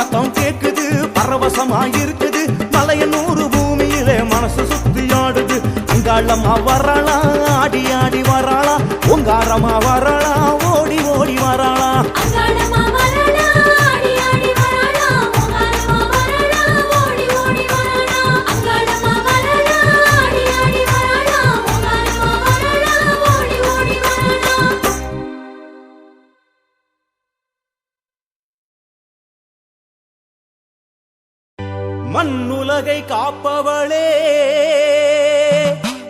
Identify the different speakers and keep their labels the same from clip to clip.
Speaker 1: சத்தம் கேக்குது பரவசமாயிருக்குது மலையனூறு பூமியிலே மனசு சுத்தி ஆடுது அங்காளம்மா வரலா ஆடி ஆடி வரலா ஓங்காரமா வரலா ஓடி ஓடி வரலா மண்ணுலகை காப்பவளே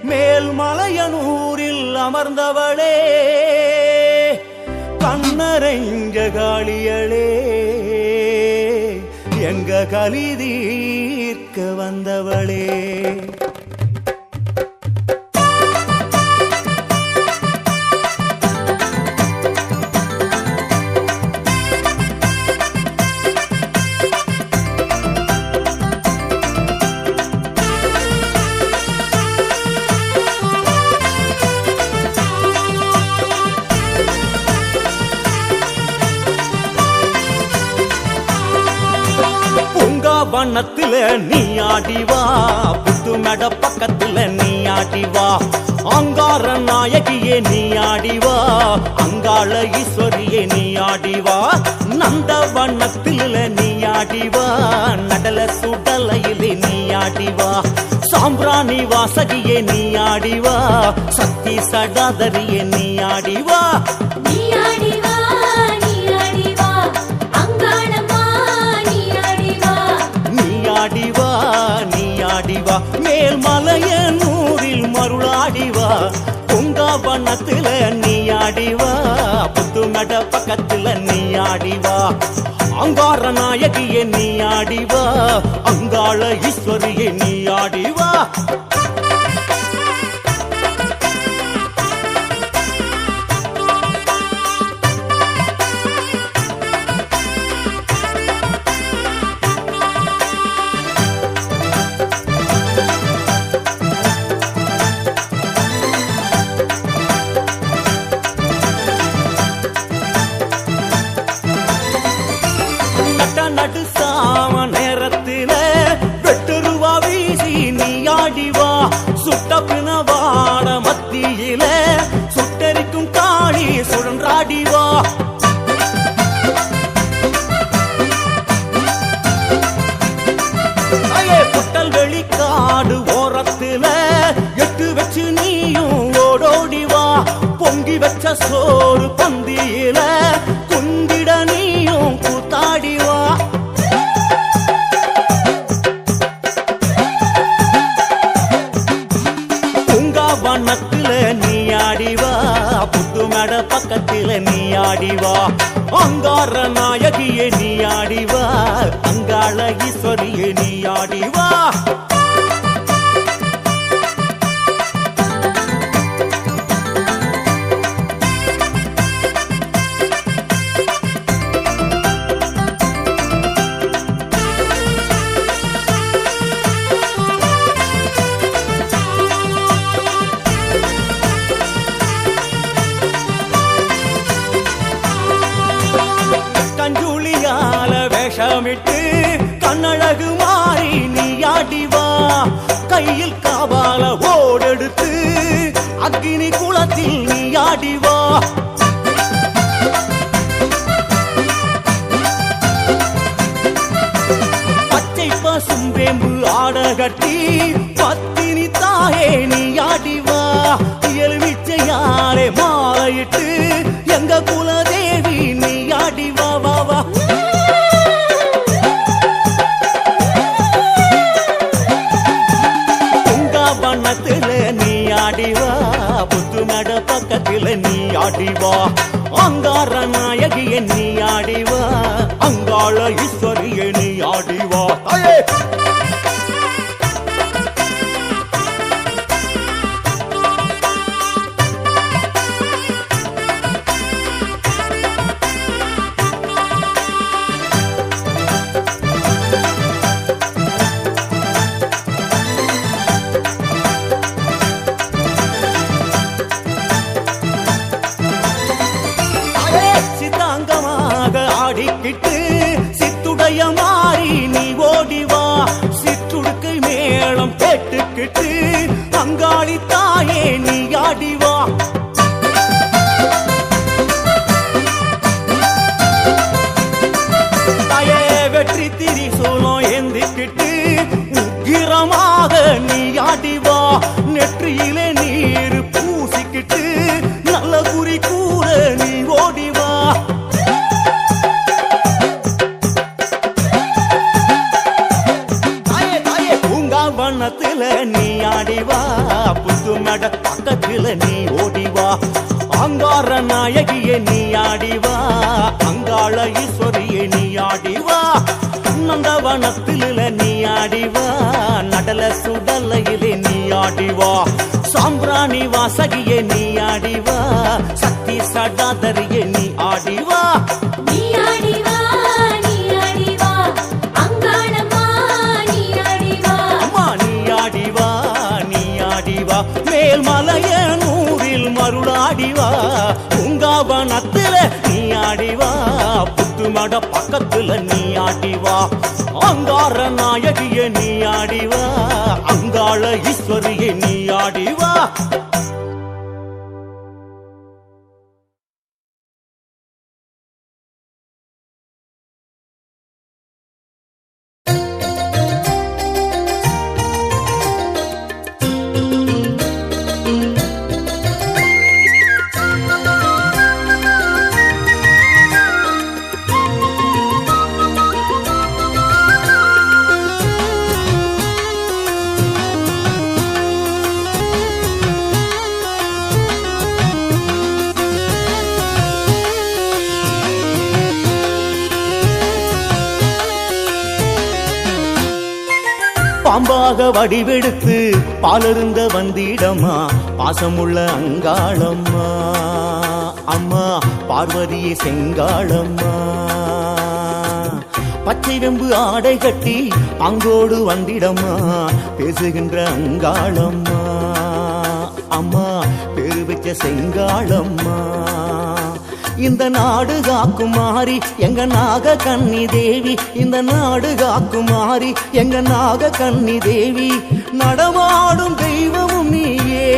Speaker 1: மேல்மலையனூரில் அமர்ந்தவளே கண்ணரைஞ்ச காளியளே எங்க கலி தீர்க்க வந்தவளே வண்ணத்துல நீ ஆடிவா புத்து மட பக்கத்துல நீ ஆடிவா அங்கார நாயகியே நீ ஆடிவா அங்காள ஈஸ்வரியே நீ ஆடிவா நந்த வண்ணத்தில நீ ஆடிவா நடல சுடலையிலே நீ ஆடிவா சாம்பிராணி வாசகியே நீ ஆடிவா சக்தி சடாதரியே நீ ஆடிவா
Speaker 2: நீ ஆடிவா
Speaker 1: ஆடிவா நீ ஆடிவா மேல்மலையனூரில் மருளாடிவா பொங்காவனத்துல நீ ஆடிவா புத்துமட பக்கத்துல நீ ஆடிவா அங்கார நாயகியே நீ ஆடிவா அங்காள ஈஸ்வரியே நீ ஆடிவா நடுசாம நேரத்தில வெட்டுருவா வீசி நீ ஆடிவா சுட்ட பிணவாட மத்தியில சுட்டரிக்கும் காளி சுழன்றாடிவா புட்டல் வெளிக்காடு ஓரத்தில எட்டு வச்சு நீயும் ஓடோடிவா பொங்கி வச்ச சோறு பந்தியில குந்திட நீயும் கூத்தாடிவா வண்ணத்துல நீ ஆடிவா புத்துமட பக்கத்துல நீ ஆடிவா அங்கார நாயகியே நீ ஆடிவா அங்காள ஈஸ்வரியே நீ ஆடிவா வேஷமிட்டு கண்ணழகு மாறி நீ ஆடிவா கையில் காபால ஓடெடுத்து அக்னி குளத்தில் நீ ஆடிவா பச்சை பசும் வேம்பு ஆடகட்டி பத்தினி தாயே நீ ஆடிவா எலுமிச்சையாரே மாலையிட்டு எங்க குலதேவி நீ ஆடிவா வாவா நீ ஆடிவா புத்துமட பக்கத்தில் நீ ஆடிவா அங்கார நாயகியை நீ ஆடிவா அங்காள ஈஸ்வரியை நீ ஆடிவா சித்தாங்கமாக ஆடிக்கிட்டு சித்துடைய நெத்தியிலே நீர் பூசிக்கிட்டு நல்ல குறி கூட நீ ஓடிவா. பூங்காவனத்துல நீ ஆடிவா, புத்துமட பக்கத்துல நீ ஓடிவா. அங்கார நாயகியே நீ ஆடிவா, அங்காள ஈஸ்வரியே நீ ஆடிவா. நந்தவனத்தில நீ ஆடிவா, நடல சுடலையிலே நீ ஆடிவா. சாம்பிராணி வாசகியே நீ ஆடிவா, சக்தி சடாதரியே நீ ஆடிவா.
Speaker 2: நீ ஆடிவா, நீ ஆடிவா, அங்காளம்மா நீ ஆடிவா.
Speaker 1: அம்மா நீ ஆடிவா, நீ ஆடிவா, மேல்மலைய நூறில் மருளாடிவா. பூங்காவனத்தில நீ ஆடிவா, புத்துமட பக்கத்துல நீ ஆடிவா. அங்கார நாயகியே நீ ஆடிவா, அங்காள ஈஸ்வரியே நீ ஆடிவா. பாம்பாக வடிவெடுத்து பாலருந்த வந்திடமா, பாசமுள்ள அங்காளம்மா. அம்மா பார்வதியே செங்காளம்மா. பச்சை வெம்பு ஆடை கட்டி அங்கோடு வந்திடமா, பேசுகின்ற அங்காளம்மா. அம்மா பேரு வச்ச செங்காளம்மா. இந்த நாடு காக்கும் மாறி எங்க நாக கன்னி தேவி, இந்த நாடு காக்கும் மாறி எங்க நாக கன்னி தேவி. நடமாடும் தெய்வமும் நீயே,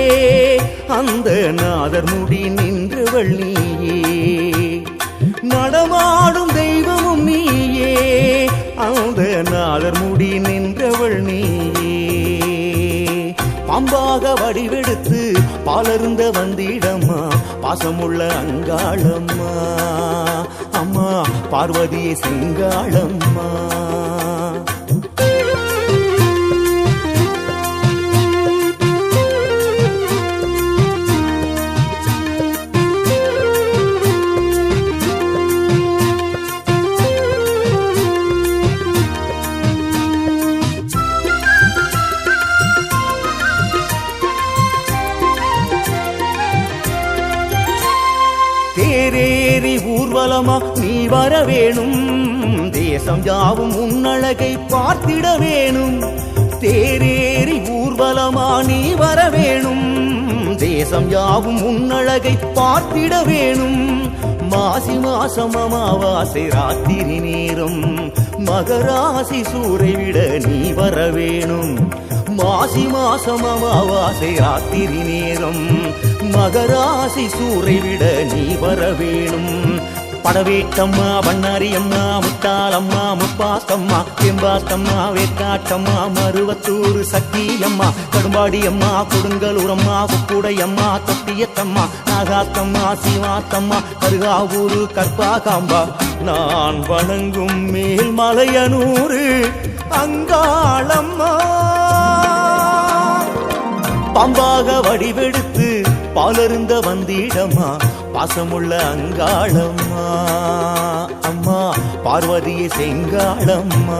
Speaker 1: அந்த நாதர் முடி நின்றவள் நீயே. நடமாடும் தெய்வமும் நீயே, அந்த நாதர் முடி நின்றவள் நீயே. பாம்பாக வடிவெடுத்து பாலருந்த வந்திடம்மா, பாசமுள்ள அங்காளம்மா. அம்மா பார்வதியே செங்காளம்மா. தேரேறி ஊர்வலமா நீ வர வேணும், தேசம் யாவும் உன்னழகை பார்த்திட வேணும். தேரேறி ஊர்வலமா நீ வர வேணும், தேசம் யாவும் உன்னழகை பார்த்திட வேணும். மாசி மாசம் அமாவாசை ராத்திரி நேரம், மகராசி சூரை விட நீ வர வேணும். மாசி மாசம் அமாவாசை ராத்திரி நேரம், மகராசி சூரை விட நீ வர வேணும். படவேட்டம்மா பண்ணாரியம்மா முத்தாளம்மா முப்பாத்தம்மா தெம்பாத்தம்மா வேக்காட்டம்மா மருவத்தூர் சக்தியம்மா கடும்பாடியம்மா கொடுங்கலூரம்மா குக்குடையம்மா தொட்டியத்தம்மா நாகாத்தம்மா சிவாத்தம்மா கருகாவூரு கற்பாகாம்பா. நான் வணங்கும் மேல்மலையனூரு அங்காளம்மா. பாம்பாக வடிவெடுத்து பாலருந்த வந்திடமா, பாசமுள்ள அங்காளம்மா. அம்மா பார்வதியே செங்காளம்மா.